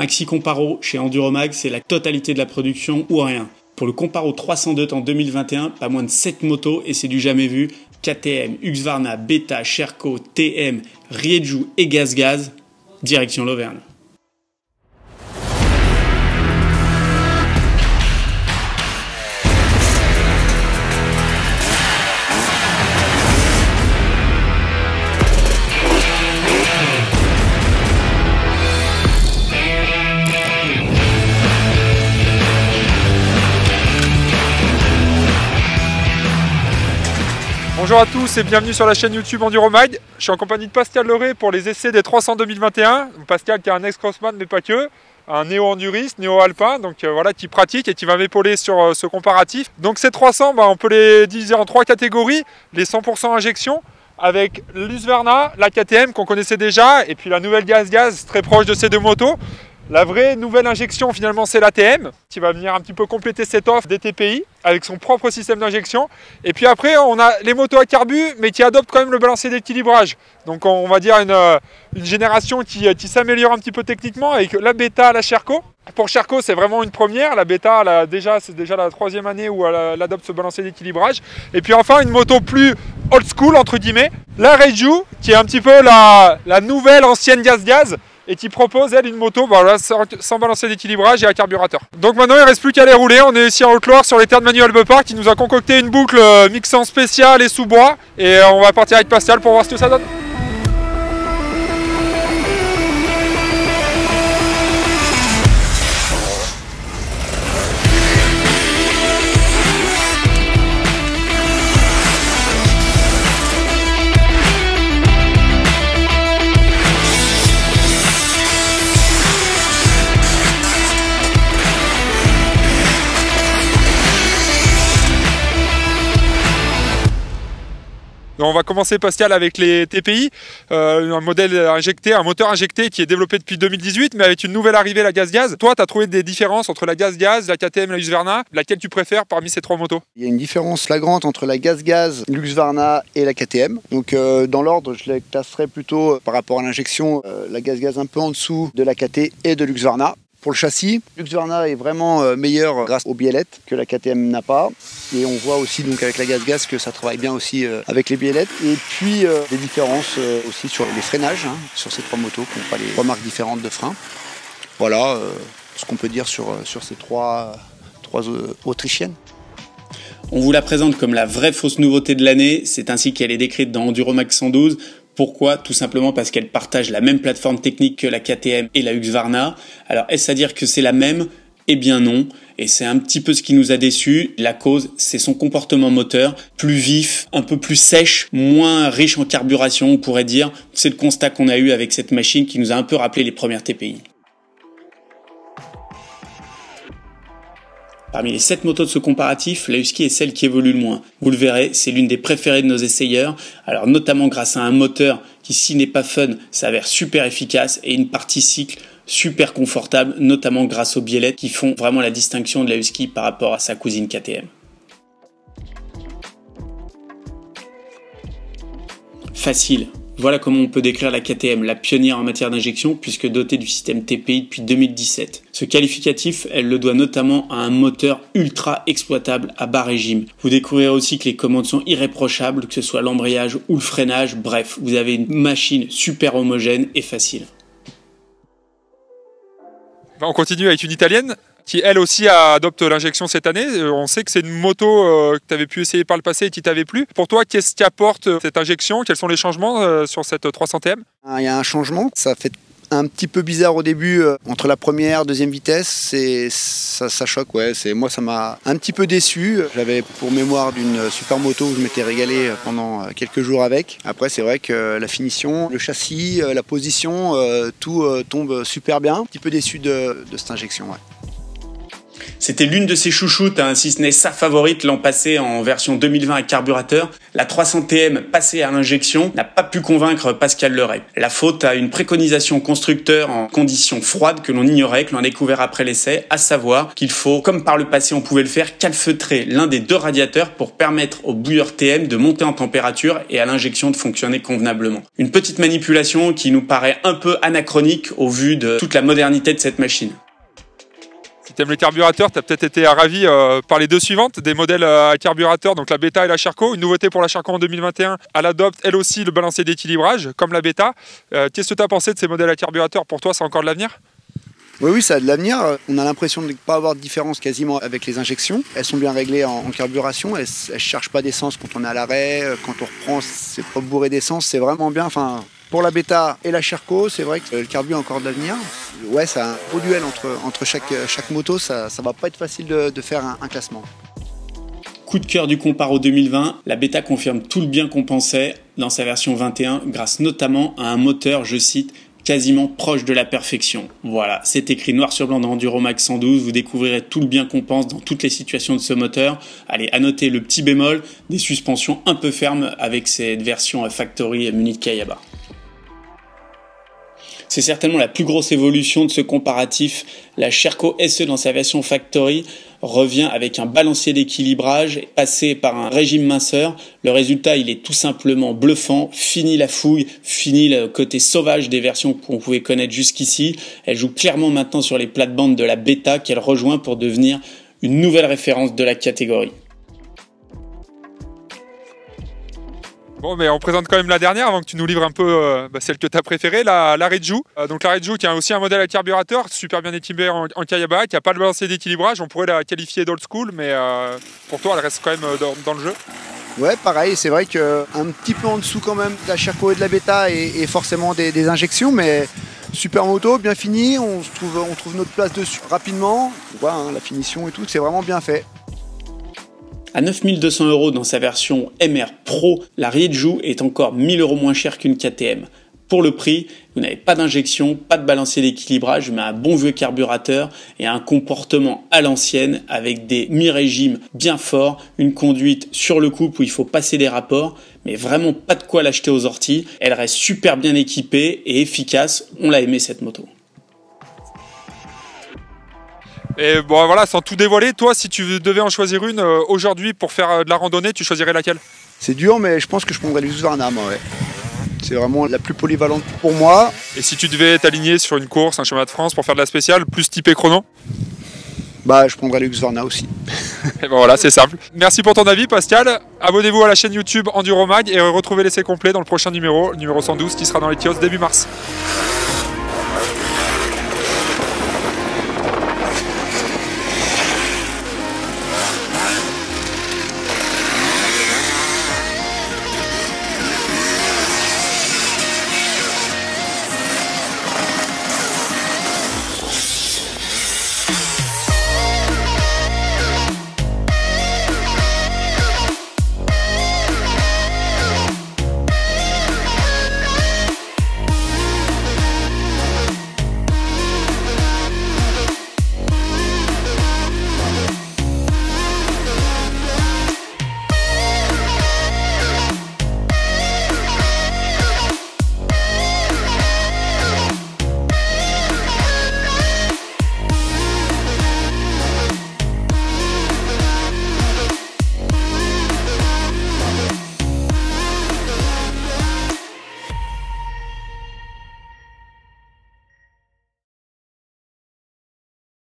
Maxi Comparo chez Enduromag, c'est la totalité de la production ou rien. Pour le Comparo 302 en 2021, pas moins de 7 motos et c'est du jamais vu. KTM, Husqvarna, Beta, Sherco, TM, Rieju et GazGaz, direction l'Auvergne. Bonjour à tous et bienvenue sur la chaîne YouTube Enduromag. Je suis en compagnie de Pascal Leray pour les essais des 300 2021. Pascal qui est un ex-crossman mais pas que, un néo-enduriste, néo-alpin, donc voilà, qui pratique et qui va m'épauler sur ce comparatif. Donc ces 300, on peut les diviser en 3 catégories. Les 100% injection avec l'Husqvarna, la KTM qu'on connaissait déjà et puis la nouvelle GazGaz très proche de ces deux motos. La vraie nouvelle injection finalement c'est l'ATM qui va venir un petit peu compléter cette offre des TPI avec son propre système d'injection. Et puis après on a les motos à carbu mais qui adoptent quand même le balancier d'équilibrage. Donc on va dire une génération qui s'améliore un petit peu techniquement avec la Beta, la Sherco. Pour Sherco c'est vraiment une première, la Beta c'est déjà la 3e année où elle adopte ce balancier d'équilibrage. Et puis enfin une moto plus old school entre guillemets, la Rieju qui est un petit peu la nouvelle ancienne GazGaz et qui propose elle une moto sans balancier d'équilibrage et à carburateur. Donc maintenant il ne reste plus qu'à les rouler. On est ici en Haute-Loire sur les terres de Manuel Beupart qui nous a concocté une boucle mixant spécial et sous-bois et on va partir avec Pascal pour voir ce que ça donne. Donc on va commencer Pascal avec les TPI, un modèle injecté, un moteur injecté qui est développé depuis 2018 mais avec une nouvelle arrivée la GazGaz. Toi tu as trouvé des différences entre la GazGaz, la KTM et la Husqvarna, laquelle tu préfères parmi ces 3 motos? Il y a une différence flagrante entre la GazGaz, l'Husqvarna et la KTM. Donc dans l'ordre je les classerais plutôt par rapport à l'injection, la GazGaz un peu en dessous de la KT et de l'Husqvarna. Pour le châssis, l'Husqvarna est vraiment meilleur grâce aux biellettes que la KTM n'a pas. Et on voit aussi donc avec la GazGaz que ça travaille bien aussi avec les biellettes. Et puis des différences aussi sur les freinages, sur ces 3 motos qui n'ont pas les 3 marques différentes de freins. Voilà ce qu'on peut dire sur ces trois autrichiennes. On vous la présente comme la vraie fausse nouveauté de l'année, c'est ainsi qu'elle est décrite dans Enduromag 112. Pourquoi? Tout simplement parce qu'elle partage la même plateforme technique que la KTM et la Husqvarna. Alors est-ce à dire que c'est la même? Eh bien non, et c'est un petit peu ce qui nous a déçus. La cause, c'est son comportement moteur, plus vif, un peu plus sèche, moins riche en carburation on pourrait dire. C'est le constat qu'on a eu avec cette machine qui nous a un peu rappelé les premières TPI. Parmi les 7 motos de ce comparatif, la Husky est celle qui évolue le moins. Vous le verrez, c'est l'une des préférées de nos essayeurs, alors notamment grâce à un moteur qui, s'il n'est pas fun, s'avère super efficace et une partie cycle super confortable, notamment grâce aux biellettes qui font vraiment la distinction de la Husky par rapport à sa cousine KTM. Facile. Voilà comment on peut décrire la KTM, la pionnière en matière d'injection, puisque dotée du système TPI depuis 2017. Ce qualificatif, elle le doit notamment à un moteur ultra exploitable à bas régime. Vous découvrirez aussi que les commandes sont irréprochables, que ce soit l'embrayage ou le freinage, bref, vous avez une machine super homogène et facile. On continue avec une italienne qui elle aussi adopte l'injection cette année. On sait que c'est une moto que tu avais pu essayer par le passé et qui t'avait plu. Pour toi, qu'est-ce qui apporte cette injection? Quels sont les changements sur cette 300M? Il y a un changement, ça fait un petit peu bizarre au début entre la première, deuxième vitesse, ça choque, ouais. Moi ça m'a un petit peu déçu. J'avais pour mémoire d'une super moto où je m'étais régalé pendant quelques jours avec. Après c'est vrai que la finition, le châssis, la position, tout tombe super bien. Un petit peu déçu de cette injection, ouais. C'était l'une de ses chouchoutes, hein, si ce n'est sa favorite l'an passé en version 2020 à carburateur. La 300TM passée à l'injection n'a pas pu convaincre Pascal Leray. La faute à une préconisation constructeur en conditions froides que l'on ignorait, que l'on a découvert après l'essai, à savoir qu'il faut, comme par le passé on pouvait le faire, calfeutrer l'un des deux radiateurs pour permettre au bouilleur TM de monter en température et à l'injection de fonctionner convenablement. Une petite manipulation qui nous paraît un peu anachronique au vu de toute la modernité de cette machine. Si tu aimes les carburateurs, tu as peut-être été ravi par les deux suivantes, des modèles à carburateur, donc la Beta et la Sherco. Une nouveauté pour la Sherco en 2021, elle adopte elle aussi le balancier d'équilibrage, comme la Beta. Qu'est-ce que tu as pensé de ces modèles à carburateur? Pour toi, c'est encore de l'avenir? Oui, ça a de l'avenir. On a l'impression de ne pas avoir de différence quasiment avec les injections. Elles sont bien réglées en carburation. Elles ne cherchent pas d'essence quand on est à l'arrêt. Quand on reprend, c'est pas bourré d'essence. C'est vraiment bien. Enfin, pour la Beta et la Sherco, c'est vrai que le carbu a encore de l'avenir. Ouais, c'est un beau duel entre chaque moto. Ça va pas être facile de faire un classement. Coup de cœur du Comparo 2020, la Beta confirme tout le bien qu'on pensait dans sa version 21 grâce notamment à un moteur, je cite, quasiment proche de la perfection. Voilà, c'est écrit noir sur blanc dans EnduroMax 112, vous découvrirez tout le bien qu'on pense dans toutes les situations de ce moteur. Allez, à noter le petit bémol, des suspensions un peu fermes avec cette version Factory munie de Kayaba. C'est certainement la plus grosse évolution de ce comparatif. La Sherco SE dans sa version Factory revient avec un balancier d'équilibrage passé par un régime minceur. Le résultat, il est tout simplement bluffant. Fini la fouille, fini le côté sauvage des versions qu'on pouvait connaître jusqu'ici. Elle joue clairement maintenant sur les plates-bandes de la Beta qu'elle rejoint pour devenir une nouvelle référence de la catégorie. Bon, mais on présente quand même la dernière avant que tu nous livres un peu celle que tu as préférée, la Reju. Donc la Reju qui a aussi un modèle à carburateur, super bien équipé en Kayaba, qui n'a pas le balancier d'équilibrage. On pourrait la qualifier d'old school, mais pour toi, elle reste quand même dans le jeu. Ouais, pareil, c'est vrai qu'un petit peu en dessous quand même de la Sherco et de la Beta et forcément des injections, mais super moto, bien fini, on trouve notre place dessus rapidement. On voit la finition et tout, c'est vraiment bien fait. À 9 200 € dans sa version MR Pro, la Reju est encore 1000 € moins chère qu'une KTM. Pour le prix, vous n'avez pas d'injection, pas de balancier d'équilibrage, mais un bon vieux carburateur et un comportement à l'ancienne avec des mi-régimes bien forts, une conduite sur le couple où il faut passer des rapports, mais vraiment pas de quoi l'acheter aux orties. Elle reste super bien équipée et efficace, on l'a aimé cette moto. Et bon voilà, sans tout dévoiler, toi si tu devais en choisir une aujourd'hui pour faire de la randonnée, tu choisirais laquelle? C'est dur, mais je pense que je prendrais l'Husqvarna, moi, ouais. C'est vraiment la plus polyvalente pour moi. Et si tu devais t'aligner sur une course, un championnat de France pour faire de la spéciale, plus typé chrono? Bah, je prendrais l'Husqvarna aussi. Et ben voilà, c'est simple. Merci pour ton avis, Pascal. Abonnez-vous à la chaîne YouTube EnduroMag et retrouvez l'essai complet dans le prochain numéro 112 qui sera dans les kiosques début mars.